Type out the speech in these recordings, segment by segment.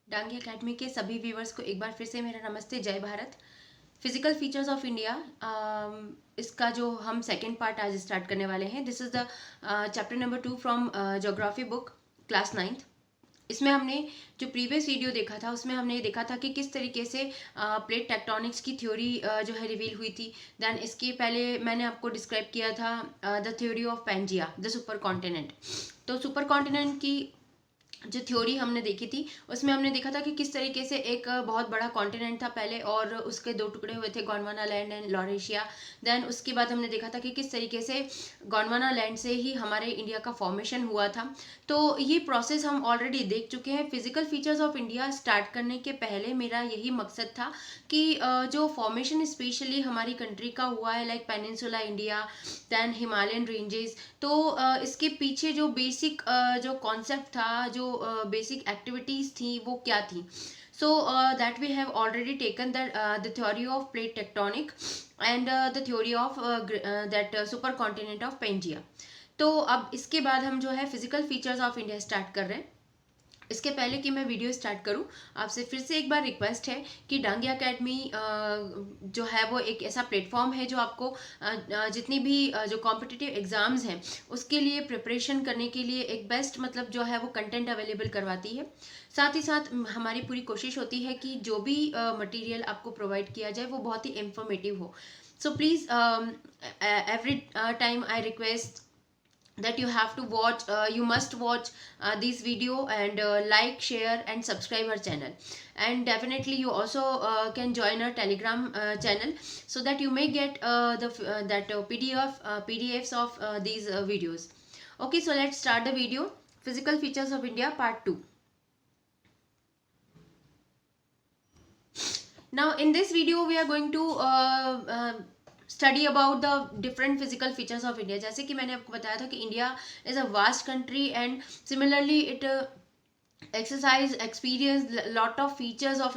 Dangi academy के सभी viewers को एक बार फिर से मेरा नमस्ते, जय Bharat. Physical features of India, इसका जो हम सेकेंड पार्ट आज स्टार्ट करने वाले हैं। This is the chapter number 2 from geography book class 9th। इसमें हमने जो प्रीवियस वीडियो देखा था उसमें हमने देखा था कि किस तरीके से प्लेट टेक्टोनिक्स की थ्योरी जो है रिवील हुई थी। देन इसके पहले मैंने आपको डिस्क्राइब किया था the theory of Pangaea, the super continent. तो सुपर कॉन्टिनेंट की जो थ्योरी हमने देखी थी उसमें हमने देखा था कि किस तरीके से एक बहुत बड़ा कॉन्टिनेंट था पहले, और उसके दो टुकड़े हुए थे, Gondwana land and Laurasia. Then उसके बाद हमने देखा था कि किस तरीके से गोंडवाना लैंड से ही हमारे इंडिया का फॉर्मेशन हुआ था। तो ये प्रोसेस हम ऑलरेडी देख चुके हैं। Physical features of India start करने के पहले मेरा यही मकसद था कि जो फॉर्मेशन स्पेशली हमारी कंट्री का हुआ है, like peninsula India, than Himalayan ranges, तो इसके पीछे जो बेसिक जो कॉन्सेप्ट था, जो बेसिक एक्टिविटीज थी, वो क्या थी। So that we have already taken the theory of plate tectonic and the theory of that super continent of Pangaea. तो अब इसके बाद हम जो है physical features of India start कर रहे हैं। इसके पहले कि मैं वीडियो स्टार्ट करूं, आपसे फिर से एक बार रिक्वेस्ट है कि डांगी एकेडमी जो है वो एक ऐसा प्लेटफॉर्म है जो आपको जितनी भी जो कॉम्पिटिटिव एग्जाम्स हैं उसके लिए प्रिपरेशन करने के लिए एक बेस्ट मतलब जो है वो कंटेंट अवेलेबल करवाती है। साथ ही साथ हमारी पूरी कोशिश होती है कि जो भी मटेरियल आपको प्रोवाइड किया जाए वो बहुत ही इंफॉर्मेटिव हो। So please every time I request that you have to watch, you must watch this video and like, share and subscribe our channel. And definitely you also can join our telegram channel so that you may get pdfs of these videos. Okay, so let's start the video. Physical features of India part 2. Now in this video we are going to study about the different physical features of India. जैसे कि मैंने आपको बताया था कि India is a vast country and similarly it exercise experience lot of features of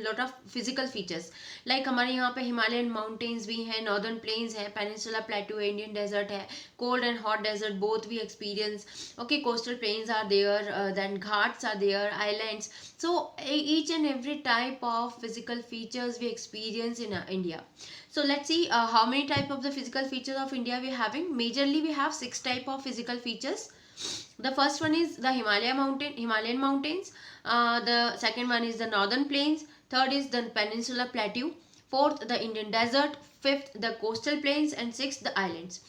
lot of physical features, like हमारे यहाँ पे हिमालयन माउंटेन्स भी हैं, नॉर्दर्न प्लेन्स है, पेनिनसुला प्लेटू है, इंडियन डेजर्ट है, cold and hot desert both we experience. Okay, coastal plains are there, then Ghats are there, islands. So each and every type of physical features we experience in India. So let's see how many type of the physical features of India we having. Majorly we have 6 type of physical features. The first one is the Himalayan mountains. The second one is the northern plains. Third is the peninsular plateau. Fourth, the Indian desert. Fifth, the coastal plains. And sixth, the islands.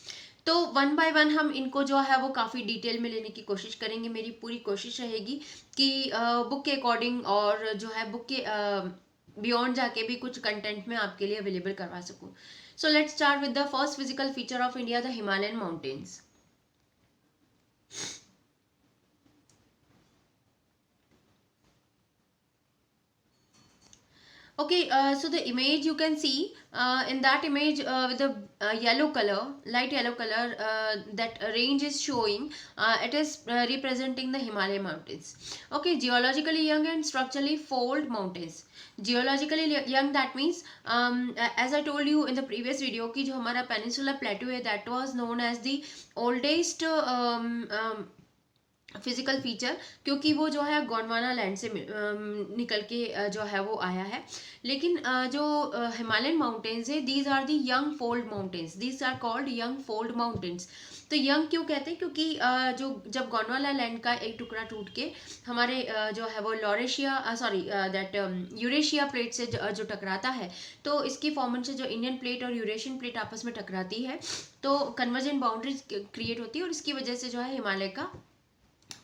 तो one by one हम इनको जो है वो काफ़ी detail में लेने की कोशिश करेंगे। मेरी पूरी कोशिश रहेगी कि बुक के अकॉर्डिंग और जो है बुक के बियॉन्ड जाके भी कुछ कंटेंट में आपके लिए अवेलेबल करवा सकूँ। So let's start with the first physical feature of India, the Himalayan mountains. Okay, so the image you can see in that image with the yellow color, light yellow color, that range is showing. It is representing the Himalaya mountains. Okay, geologically young and structurally fold mountains. Geologically young, that means as I told you in the previous video कि जो हमारा peninsular plateau है, that was known as the oldest physical feature, क्योंकि वो जो है Gondwana land से निकल के जो है वो आया है। लेकिन जो हिमालयन माउंटेन्स है, these are the young fold mountains, these are called young fold mountains. तो यंग क्यों कहते हैं? क्योंकि जो जब गोंडवाना लैंड का एक टुकड़ा टूट के हमारे जो है वो लॉरेशिया दैट यूरेशिया प्लेट से जो टकराता है, तो इसकी फॉर्मेशन से जो इंडियन प्लेट और यूरेशियन प्लेट आपस में टकराती है तो कन्वर्जेंट बाउंड्रीज क्रिएट होती है, और इसकी वजह से जो है हिमालय का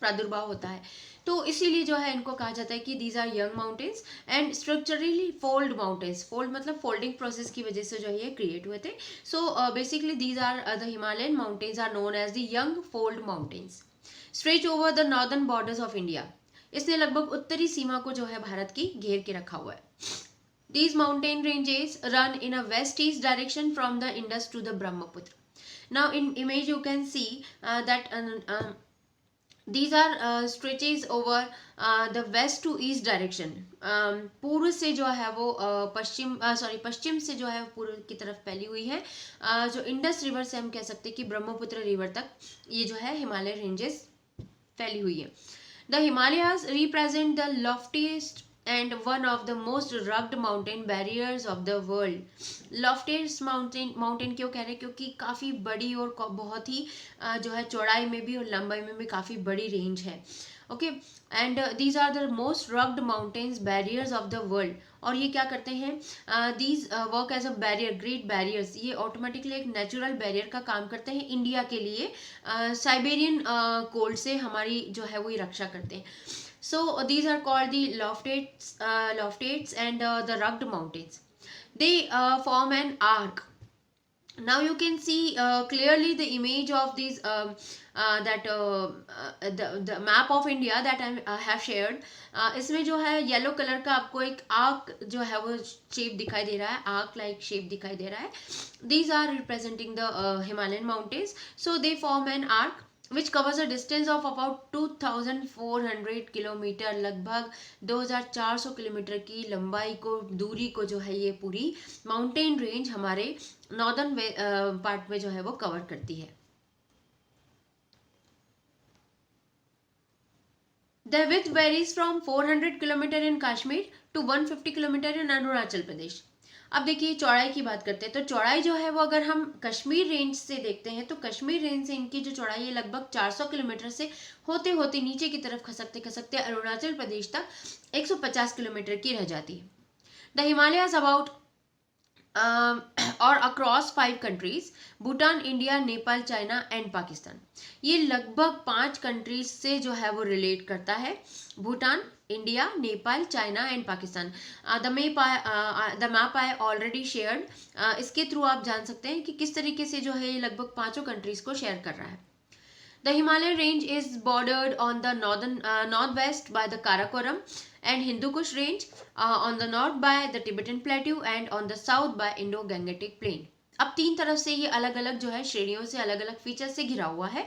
प्रादुर्भाव होता है। तो इसीलिए जो है इनको कहा जाता है कि these are young mountains and structurally fold mountains. Fold मतलब फोल्डिंग प्रोसेस की वजह से जो है ये क्रिएट हुए थे। So basically these are the Himalayan mountains are known as the young fold mountains. Stretch over the northern borders of India, इसने लगभग उत्तरी सीमा को जो है भारत की घेर के रखा हुआ है। These mountain ranges run in a west-east direction from the Indus to the Brahmaputra. Now in image you can see that these are stretches over the west to east direction. पूर्व से जो है वो पश्चिम से जो है पूर्व की तरफ फैली हुई है। जो इंडस रिवर से हम कह सकते हैं कि ब्रह्मपुत्र रिवर तक ये जो है हिमालय रेंजेस फैली हुई है। The Himalayas represent the loftiest and one of the most rugged mountain barriers of the world. Loftiest mountain क्यों कह रहे हैं, क्योंकि काफ़ी बड़ी और बहुत ही जो है चौड़ाई में भी और लंबाई में भी काफ़ी बड़ी रेंज है. Okay, and these are the most rugged mountains barriers of the world. और ये क्या करते हैं, these work as a barrier, great barriers. ये ऑटोमेटिकली एक नेचुरल बैरियर का काम करते हैं इंडिया के लिए. साइबेरियन कोल्ड से हमारी जो है वो ये रक्षा करते हैं. So these are called the loftates and the rugged mountains. They form an arc. Now you can see clearly the image of these the map of India that I have shared. इसमें जो है yellow colour का आपको एक arc जो है वो shape दिखाई दे रहा है, आर्क लाइक शेप दिखाई दे रहा है. These are representing the Himalayan mountains. So they form an arc which covers a distance of about 2400 kilometre. लगभग 2400 किलोमीटर की लंबाई को, दूरी को जो है ये पूरी माउंटेन रेंज हमारे नॉर्दर्न पार्ट में जो है वो कवर करती है. The width varies from 400 kilometre in Kashmir to 150 kilometre in Arunachal Pradesh. अब देखिए चौड़ाई की बात करते हैं, तो चौड़ाई जो है वो अगर हम कश्मीर रेंज से देखते हैं तो कश्मीर रेंज से इनकी जो चौड़ाई है लगभग 400 किलोमीटर से होते होते नीचे की तरफ खसकते खसकते अरुणाचल प्रदेश तक 150 किलोमीटर की रह जाती है. द हिमालयाज अबाउट और across 5 countries, Bhutan, India, Nepal, China and Pakistan. ये लगभग 5 कंट्रीज से जो है वो रिलेट करता है. Bhutan, India, Nepal, China and Pakistan. The map I already shared. इसके थ्रू आप जान सकते हैं कि किस तरीके से जो है ये लगभग 5 कंट्रीज को शेयर कर रहा है. The Himalayan range is bordered on the northwest by the Karakoram and Hindu Kush range, on the north by the Tibetan Plateau and on the south by Indo-Gangetic Plain. अब 3 तरफ से ये अलग अलग जो है श्रेणियों से, अलग अलग फीचर से घिरा हुआ है.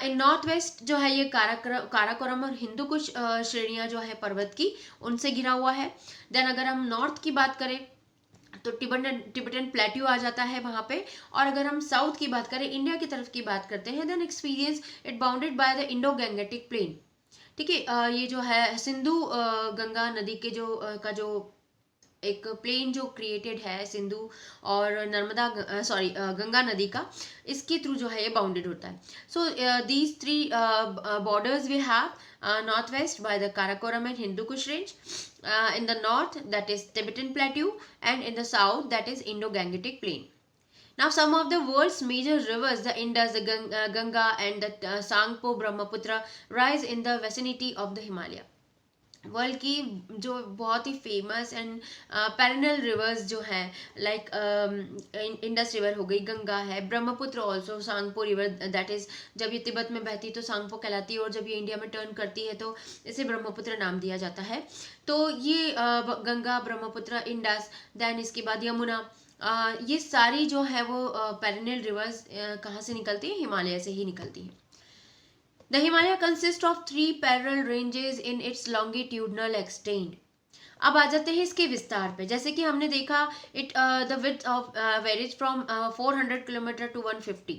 इन नॉर्थ वेस्ट जो है ये काराकोरम और हिंदू कुश श्रेणियां जो है पर्वत की, उनसे घिरा हुआ है. देन अगर हम नॉर्थ की बात करें तो टिबेटन प्लेट्यू आ जाता है वहाँ पे. और अगर हम साउथ की बात करें, इंडिया की तरफ की बात करते हैं, then experience it bounded by the Indo Gangetic plain. ठीक है, ये जो है सिंधु गंगा नदी के जो का जो एक प्लेन जो क्रिएटेड है सिंधु और नर्मदा गंगा नदी का, इसके थ्रू जो है ये बाउंडेड होता है. So these 3 borders we have. North west by the Karakoram and Hindu Kush range, in the north that is Tibetan Plateau, and in the south that is Indo-Gangetic Plain. Now some of the world's major rivers, the Indus, the Ganga and the Sangpo Brahmaputra rise in the vicinity of the Himalaya. World की जो बहुत ही famous and perennial rivers जो हैं, like Indus river हो गई, गंगा है, Brahmaputra also, Tsangpo river that is जब ये तिब्बत में बहती तो सांगपो कहलाती है और जब ये इंडिया में टर्न करती है तो इसे ब्रह्मपुत्र नाम दिया जाता है. तो ये गंगा, ब्रह्मपुत्र, इंडस, देन इसके बाद यमुना, ये सारी जो है वो पेरेनल रिवर्स कहाँ से निकलती है, हिमालय से ही निकलती हैं. The Himalaya consists of 3 parallel ranges in its longitudinal extent. अब आ जाते हैं इसके विस्तार पे. जैसे कि हमने देखा it the width of varies from 400 kilometre to 150.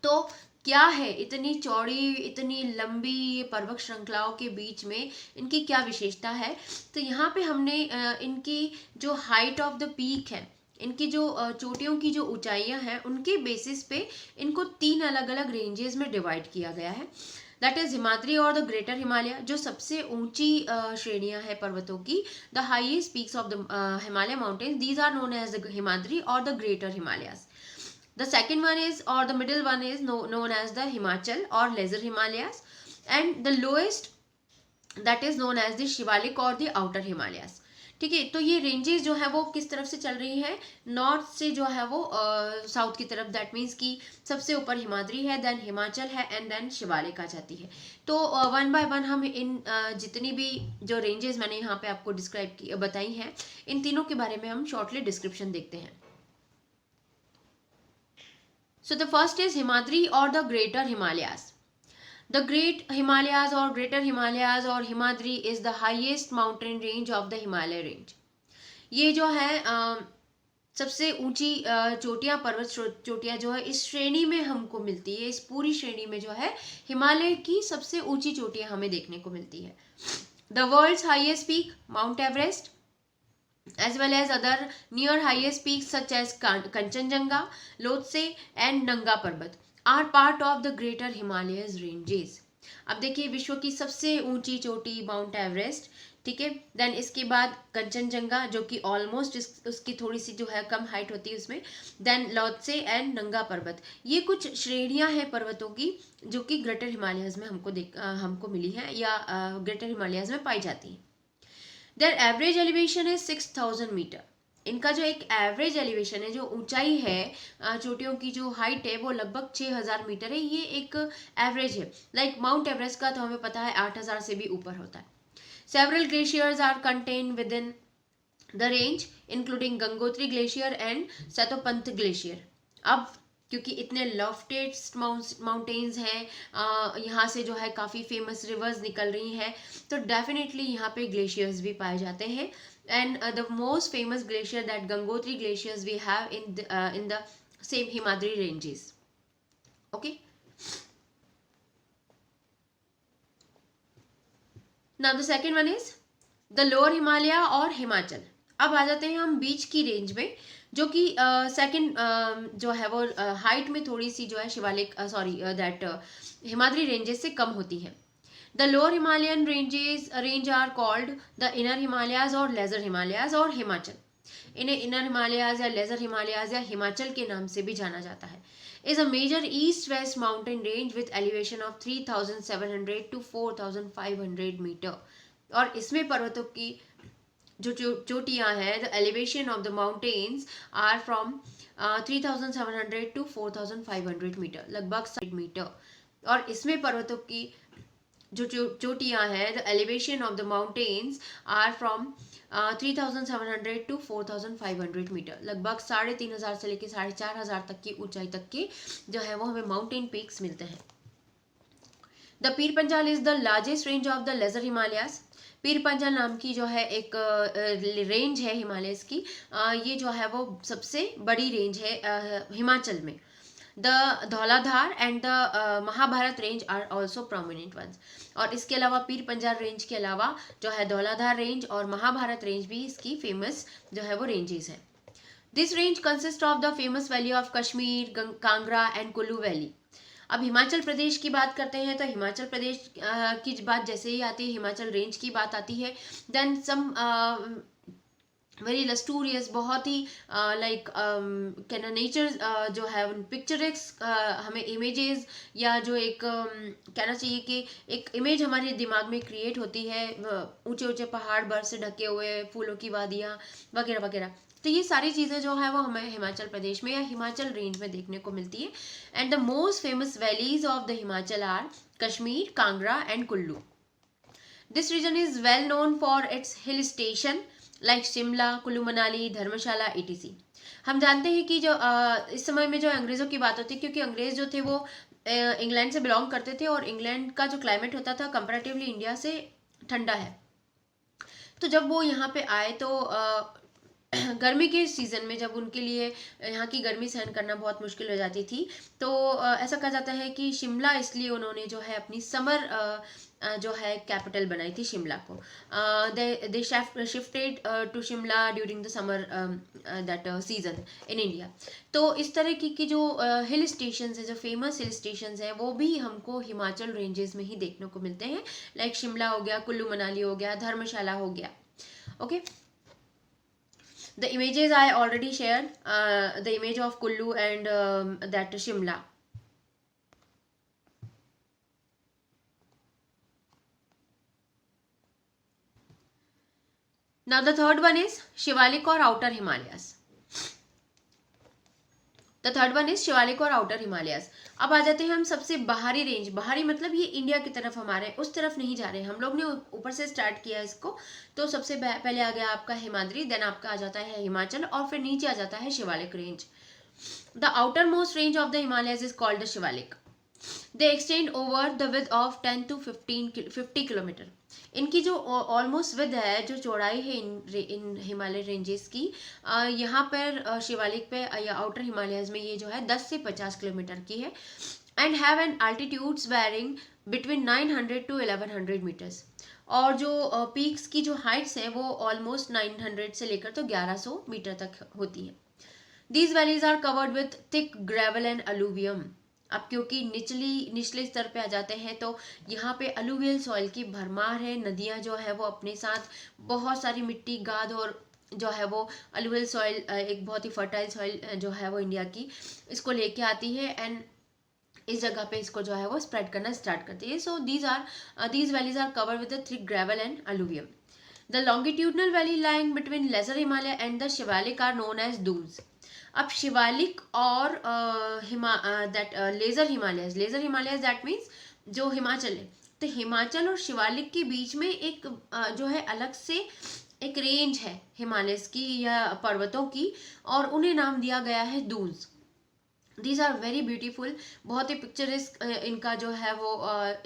तो क्या है इतनी चौड़ी, इतनी लंबी ये पर्वत श्रृंखलाओं के बीच में इनकी क्या विशेषता है. तो यहाँ पे हमने इनकी जो हाइट ऑफ द पीक है, इनकी जो चोटियों की जो ऊंचाइयां हैं, उनके बेसिस पे इनको 3 अलग अलग रेंजेस में डिवाइड किया गया है. दैट इज हिमाद्री और द ग्रेटर हिमालय, जो सबसे ऊंची श्रेणियां हैं पर्वतों की. The highest peaks of the Himalaya mountains, these are known as the Himadri और the greater Himalayas. The second one is or the middle one is known as the Himachal or lesser Himalayas. And the lowest that is known as the Shivalik or the outer Himalayas. ठीक है, तो ये ranges जो है वो किस तरफ से चल रही है, नॉर्थ से जो है वो साउथ की तरफ. दैट मीन्स कि सबसे ऊपर हिमाद्री है, देन हिमाचल है एंड देन शिवालिक आ जाती है. तो 1 बाय 1 हम इन जितनी भी जो रेंजेस मैंने यहाँ पे आपको डिस्क्राइब की बताई हैं, इन तीनों के बारे में हम शॉर्टली डिस्क्रिप्शन देखते हैं. So the first is Himadri और the greater Himalayas. The Great Himalayas or Greater Himalayas और Himadri is the highest mountain range of the Himalaya range. ये जो है सबसे ऊंची चोटियां, पर्वत चोटियां जो है इस श्रेणी में हमको मिलती है, इस पूरी श्रेणी में जो है हिमालय की सबसे ऊंची चोटियां हमें देखने को मिलती है। The world's highest peak mount Everest as well as other near highest peaks such as Kanchenjunga, Lhotse and Nanga Parbat are part of the greater Himalayas ranges। अब देखिए विश्व की सबसे ऊंची चोटी माउंट एवरेस्ट, ठीक है, देन इसके बाद कंचनजंगा जो कि ऑलमोस्ट उसकी थोड़ी सी जो है कम हाइट होती है उसमें, देन लोत्से एंड नंगा पर्वत, ये कुछ श्रेणियां हैं पर्वतों की जो कि ग्रेटर हिमालयस में हमको मिली है या ग्रेटर हिमालयस में पाई जाती है। देयर एवरेज एलिवेशन है 6000 मीटर। इनका जो एक एवरेज एलिवेशन है, जो ऊंचाई है चोटियों की जो हाइट है वो लगभग 6000 मीटर है। ये एक एवरेज है। लाइक माउंट एवरेस्ट का तो हमें पता है 8000 से भी ऊपर होता है। Several glaciers are contain within the range including Gangotri glacier and Satopanth glacier. अब क्योंकि इतने लॉफ्टेस्ट माउंटेन्स हैं, यहाँ से जो है काफ़ी फेमस रिवर्स निकल रही हैं, तो डेफिनेटली यहाँ पे ग्लेशियर्स भी पाए जाते हैं। And the most famous glacier that Gangotri glaciers we have in the same Himadri ranges. Okay, now the second one is the lower Himalaya और हिमाचल। अब आ जाते हैं हम बीच की रेंज में, जो कि सेकंड जो है वो हाइट में थोड़ी सी जो है शिवालिक दैट हिमाद्री रेंजेस से कम होती है। The lower Himalayan range are called the inner Himalayas और लेजर हिमालयाज और हिमाचल। इन्हें इनर हिमालयाज या लेजर हिमालयाज या हिमाचल के नाम से भी जाना जाता है। Is a major east west mountain range with elevation of 3700 to 4500 metre. और इसमें पर्वतों की जो चोटियां हैं, the elevation of the mountains are from 3700 to 4500 metre, लगभग 60 मीटर। और इसमें पर्वतों की जो चोटियां हैं, the elevation of the mountains are from 3700 to 4500 metre, लगभग 3500 से लेकर 4500 तक की ऊंचाई तक के जो है वो हमें माउंटेन पीक्स मिलते हैं। The Pir Panjal is the largest range of the lesser Himalayas. Pir Panjal नाम की जो है एक रेंज है हिमालयस की, ये जो है वो सबसे बड़ी रेंज है हिमाचल में। The Dhauladhar and the Mahabharat range are also prominent ones. और इसके अलावा पीर पंजाल रेंज के अलावा जो है धौलाधार रेंज और महाभारत रेंज भी इसकी फेमस जो है वो रेंजेस हैं। This range consist of the famous valley of Kashmir, Kangra and Kullu valley. अब हिमाचल प्रदेश की बात करते हैं तो हिमाचल प्रदेश की बात जैसे ही आती है, हिमाचल रेंज की बात आती है, देन सम वेरी लस्टूरियस, बहुत ही लाइक कहना नेचर जो है पिक्चरिक्स हमें इमेजेस या जो एक कहना चाहिए कि एक इमेज हमारे दिमाग में क्रिएट होती है, ऊंचे ऊंचे पहाड़ बर्फ से ढके हुए, फूलों की वादियाँ वगैरह वगैरह। तो ये सारी चीज़ें जो है वो हमें हिमाचल प्रदेश में या हिमाचल रेंज में देखने को मिलती है। And the most famous valleys of the Himachal are Kashmir, Kangra and Kullu. This region is well known for its hill station like Shimla, Kullu Manali, Dharamshala etc। हम जानते हैं कि जो इस समय में जो अंग्रेज़ों की बात होती है, क्योंकि अंग्रेज़ जो थे वो इंग्लैंड से बिलोंग करते थे और इंग्लैंड का जो क्लाइमेट होता था कंपैरेटिवली इंडिया से ठंडा है। तो जब वो यहाँ पे आए तो गर्मी के सीज़न में जब उनके लिए यहाँ की गर्मी सहन करना बहुत मुश्किल हो जाती थी, तो ऐसा कहा जाता है कि शिमला इसलिए उन्होंने जो है अपनी समर जो है कैपिटल बनाई थी शिमला को। They shifted to Shimla during the summer that season in India. तो इस तरह की जो हिल स्टेशंस है, जो फेमस हिल स्टेशंस हैं, वो भी हमको हिमाचल रेंजेस में ही देखने को मिलते हैं। लाइक शिमला हो गया, कुल्लू मनाली हो गया, धर्मशाला हो गया। Okay, the images I already shared, the image of Kullu and that Shimla. Now the third one is Shivalik or outer Himalayas. The third one is Shivalik और आउटर हिमालयाज। अब आ जाते हैं हम सबसे बाहरी रेंज। बाहरी मतलब ये इंडिया की तरफ, हमारे उस तरफ नहीं जा रहे हैं, हम लोग ने ऊपर से स्टार्ट किया इसको। तो सबसे पहले आ गया आपका हिमाद्री, देन आपका आ जाता है हिमाचल और फिर नीचे आ जाता है Shivalik range. The outer most range of the Himalayas is called the Shivalik. They extend over the width of 10 to 50 kilometre. इनकी जो ऑलमोस्ट विद है, जो चौड़ाई है इन हिमालय रेंजेस की, यहाँ पर शिवालिक पे या आउटर हिमालयज में ये जो है 10 से 50 किलोमीटर की है। And have an altitudes varying between 900 to 1100 metres. और जो पीक्स की जो हाइट्स हैं वो ऑलमोस्ट 900 से लेकर तो 1100 मीटर तक होती हैं। These valleys are covered with thick gravel and alluvium। अब क्योंकि निचले स्तर पे आ जाते हैं तो यहाँ पे अलुवियल सॉइल की भरमार है। नदियाँ जो है वो अपने साथ बहुत सारी मिट्टी, गाद और जो है वो अलुवियल सॉइल, एक बहुत ही फर्टाइल सॉइल जो है वो इंडिया की, इसको लेके आती है एंड इस जगह पे इसको जो है वो स्प्रेड करना स्टार्ट करती है। So these valleys are covered with the thick gravel and alluvium. The longitudinal valley lying between lesser Himalaya and the Shivalik are known as Doons. अब शिवालिक और लेजर हिमालयस दैट मीन्स जो हिमाचल है, तो हिमाचल और शिवालिक के बीच में एक जो है अलग से एक रेंज है हिमालयस की या पर्वतों की, और उन्हें नाम दिया गया है Doons. These are very beautiful. बहुत ही पिक्चरिस्क इनका जो है वो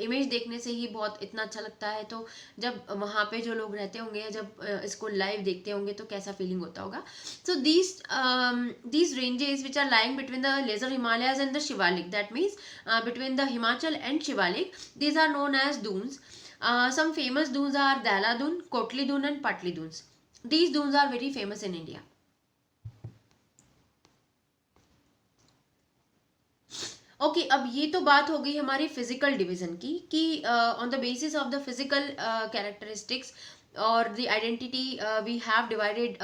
इमेज देखने से ही बहुत इतना अच्छा लगता है। तो जब वहाँ पे जो लोग रहते होंगे, जब इसको लाइव देखते होंगे तो कैसा फीलिंग होता होगा। So these ranges which are lying between the lesser Himalayas and the Shivalik, that means between the Himachal and Shivalik, these are known as dunes. Some famous dunes are Dehradun, Kotli Dune and Patli Dunes. These dunes are very famous in India. Okay अब ये तो बात हो गई हमारी physical division की, कि on the basis of the physical characteristics और the identity we have divided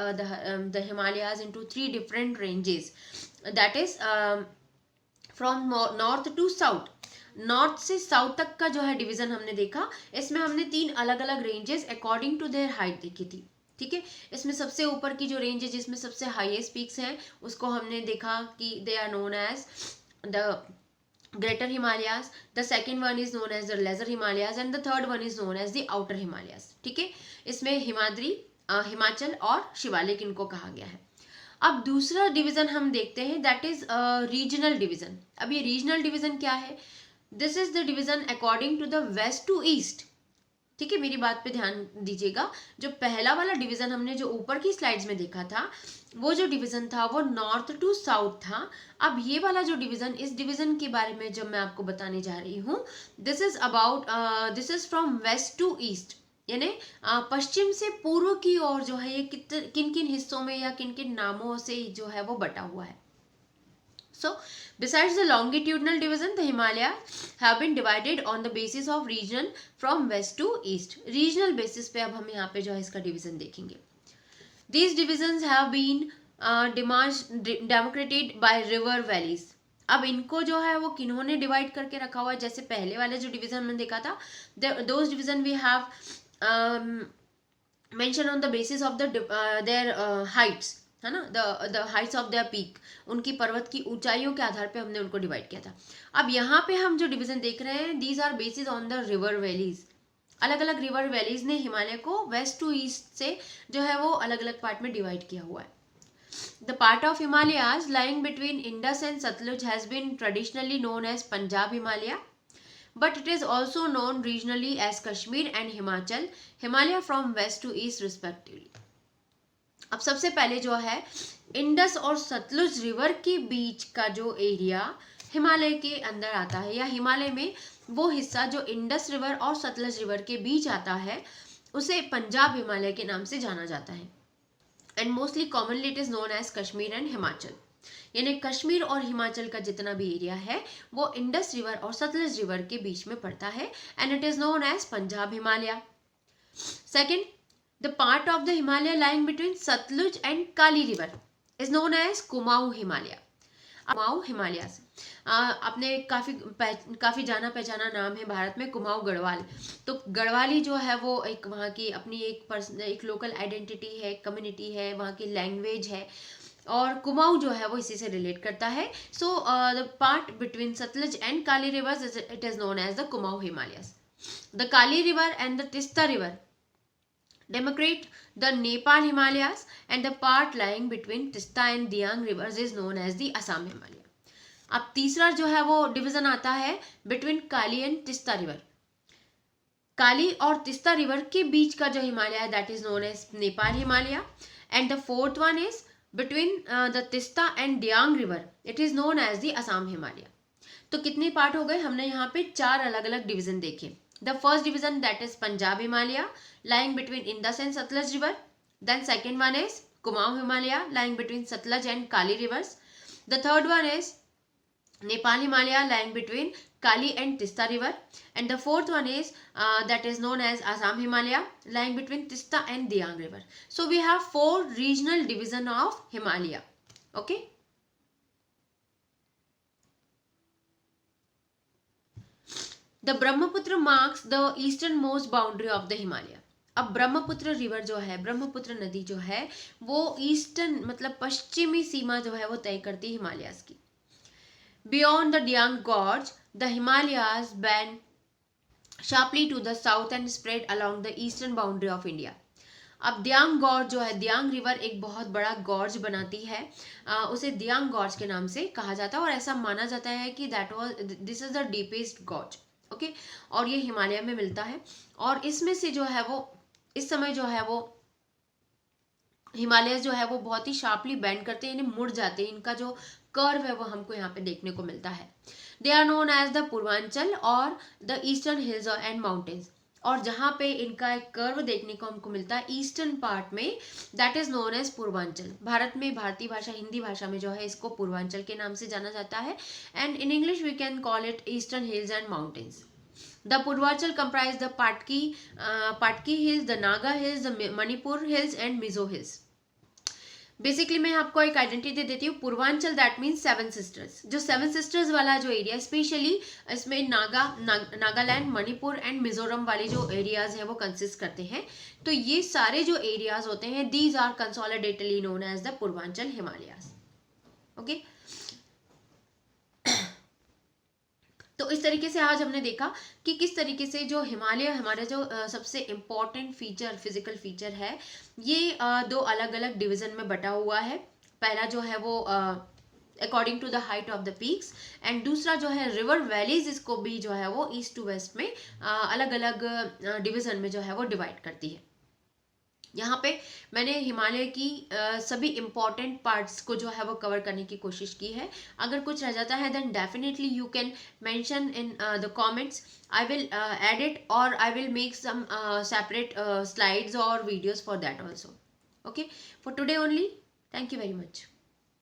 the Himalayas into 3 different ranges, that is from north to south. North से साउथ तक का जो है डिवीजन हमने देखा। इसमें हमने 3 अलग अलग ranges according to their height देखी थी। ठीक है, इसमें सबसे ऊपर की जो रेंज है जिसमें सबसे हाईएस्ट पीक्स हैं उसको हमने देखा कि they are known as the Greater Himalayas, the second one is known as the Lesser Himalayas and the third one is known as the Outer Himalayas। ठीक है, इसमें हिमाद्री, हिमाचल और शिवालिक इनको कहा गया है। अब दूसरा डिवीजन हम देखते हैं, दैट इज रीजनल डिवीजन। अब ये रीजनल डिवीजन क्या है? This is the division according to the west to east. ठीक है, मेरी बात पे ध्यान दीजिएगा। जो पहला वाला डिवीजन हमने जो ऊपर की स्लाइड्स में देखा था, वो जो डिवीजन था वो नॉर्थ टू साउथ था। अब ये वाला जो डिवीजन, इस डिवीजन के बारे में जब मैं आपको बताने जा रही हूँ, this is from west to east, यानी पश्चिम से पूर्व की ओर जो है ये किन किन हिस्सों में या किन किन नामों से जो है वो बटा हुआ है। So, besides the longitudinal division, the Himalayas have been divided on the basis of region from west to east. Regional basis पे अब हम यहाँ पे जो है इसका division देखेंगे। These divisions have been demarcated by river valleys. अब इनको जो है वो किन्होंने डिवाइड करके रखा हुआ है? जैसे पहले वाले जो डिवीजन हमने देखा था, those division we have mentioned on the basis of their heights, है ना, the Heights of their peak, उनकी पर्वत की ऊंचाइयों के आधार पे हमने उनको डिवाइड किया था। अब यहाँ पे हम जो डिवीजन देख रहे हैं, these are basis on the river valleys. अलग अलग रिवर वैलीज ने हिमालय को वेस्ट टू ईस्ट से जो है वो अलग अलग पार्ट में डिवाइड किया हुआ है। The part of Himalayas lying between Indus and Satluj has been traditionally known as Punjab Himalaya, but it is also known regionally as Kashmir and Himalaya from west to east respectively। अब सबसे पहले जो है इंडस और सतलुज रिवर के बीच का जो एरिया हिमालय के अंदर आता है, या हिमालय में वो हिस्सा जो इंडस रिवर और सतलुज रिवर के बीच आता है, उसे पंजाब हिमालय के नाम से जाना जाता है। And mostly commonly it is known as Kashmir and Himachal, यानी कश्मीर और हिमाचल का जितना भी एरिया है वो इंडस रिवर और सतलुज रिवर के बीच में पड़ता है, and it is known as Punjab Himalaya. Second, the part of the Himalaya lying between Satluj and Kali river is known as Kumaon Himalaya। Kumaon Himalayas, अपने काफी जाना पहचाना नाम है भारत में, कुमाऊं गढ़वाल। तो गढ़वाली जो है वो एक वहाँ की अपनी एक लोकल आइडेंटिटी है, कम्युनिटी है, वहाँ की लैंग्वेज है, और कुमाऊं जो है वो इसी से रिलेट करता है। So the part between Satluj and Kali rivers it is known as the Kumaon Himalayas. The Kali river and the Teesta river demarcate the Nepal Himalayas, and the part lying between Tista and Diang rivers is known as the Assam Himalaya। अब तीसरा जो है वो division आता है between Kali and Teesta river. Kali और Teesta river के बीच का जो हिमालय है that is known as Nepal Himalaya. And the fourth one is between the Teesta and Dihang river, it is known as the Assam Himalaya. तो कितने पार्ट हो गए, हमने यहाँ पे 4 अलग अलग डिवीजन देखे। The first division that is Punjab Himalaya lying between Indus and Satluj river. Then second one is Kumaon Himalaya lying between Satluj and Kali rivers. The third one is Nepal Himalaya lying between Kali and Tista river, and the fourth one is that is known as Assam Himalaya lying between Tista and Diang river. So we have 4 regional division of Himalaya. Okay. The Brahmaputra marks the easternmost boundary of the Himalaya. अब Brahmaputra river जो है, ब्रह्मपुत्र नदी जो है वो eastern मतलब पश्चिमी सीमा जो है वो तय करती है हिमालयाज की। Beyond the Diang Gorge, the Himalayas bend sharply to the south and spread along the eastern boundary of India. अब दियांग गॉर्ज जो है, दियांग रिवर एक बहुत बड़ा गॉर्ज बनाती है, उसे दियांग गॉर्ज के नाम से कहा जाता है और ऐसा माना जाता है कि this is the deepest gorge. Okay, और ये हिमालय में मिलता है और इसमें से जो है वो इस समय जो है वो हिमालय जो है वो बहुत ही शार्पली बेंड करते हैं, यानी मुड़ जाते हैं, इनका जो कर्व है वो हमको यहाँ पे देखने को मिलता है। They are known as the Purvanchal और the eastern hills and mountains. और जहाँ पे इनका एक कर्व देखने को हमको मिलता है ईस्टर्न पार्ट में, that is known as Purvanchal. Bharat में भारतीय भाषा हिंदी भाषा में जो है इसको पूर्वांचल के नाम से जाना जाता है and in English we can call it eastern hills and mountains. The Purvanchal comprise the Patkai hills, the Naga hills, the Manipur hills and Mizo hills. Basically मैं आपको एक आइडेंटिटी देती हूँ, पूर्वांचल दैट मीन्स 7 सिस्टर्स। जो 7 सिस्टर्स वाला जो एरिया स्पेशली इसमें नागालैंड, मणिपुर एंड मिजोरम वाले जो एरियाज हैं वो कंसिस्ट करते हैं। तो ये सारे जो एरियाज होते हैं these are consolidatedly known as the Purvanchal Himalayas. Okay, तो इस तरीके से आज हमने देखा कि किस तरीके से जो हिमालय हमारा जो सबसे इम्पॉर्टेंट फीचर, फिजिकल फीचर है, ये 2 अलग अलग डिवीजन में बटा हुआ है। पहला जो है वो according to the height of the peaks and दूसरा जो है रिवर वैलीज, इसको भी जो है वो ईस्ट टू वेस्ट में अलग अलग डिवीजन में जो है वो डिवाइड करती है। यहाँ पे मैंने हिमालय की सभी इम्पॉर्टेंट पार्ट्स को जो है वो कवर करने की कोशिश की है। अगर कुछ रह जाता है then definitely you can mention in the comments, I will add it और I will make some separate slides और videos for that also. Okay, for today only, thank you very much.